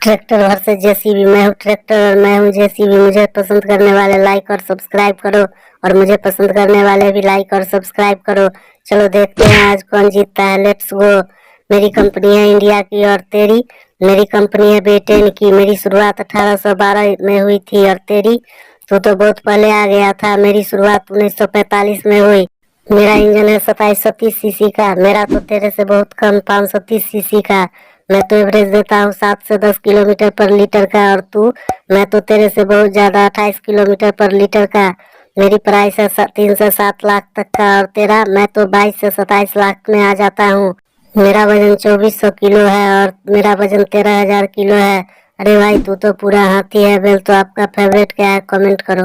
Tractor versus JCB. मैं हूँ tractor और मैं हूँ जेसीबी। मुझे पसंद करने वाले लाइक और सब्सक्राइब करो और मुझे पसंद करने वाले भी लाइक और सब्सक्राइब करो। चलो देखते हैं आज कौन जीतता है। Let's go. मेरी कंपनी है इंडिया की और तेरी? मेरी कंपनी है B10 की। मेरी शुरुआत 1812 में हुई थी और तेरी? तू तो बहुत पहले आ गया था। मेरी शुरुआत 1945 में हुई। मेरा इंजन है 2730 सीसी का। मेरा तो तेरे से बहुत कम 530 सीसी का। मैं तो एवरेज देता हूँ 7 से 10 किलोमीटर पर लीटर का और तू? मैं तो तेरे से बहुत ज्यादा 28 किलोमीटर पर लीटर का। मेरी प्राइस है 3 से 7 लाख तक का और तेरा? मैं तो 22 से 27 लाख में आ जाता हूँ। मेरा वजन 2400 किलो है और मेरा वजन 13,000 किलो है। अरे भाई तू तो पूरा हाथी है। बेल तो आपका फेवरेट क्या है? कमेंट करो।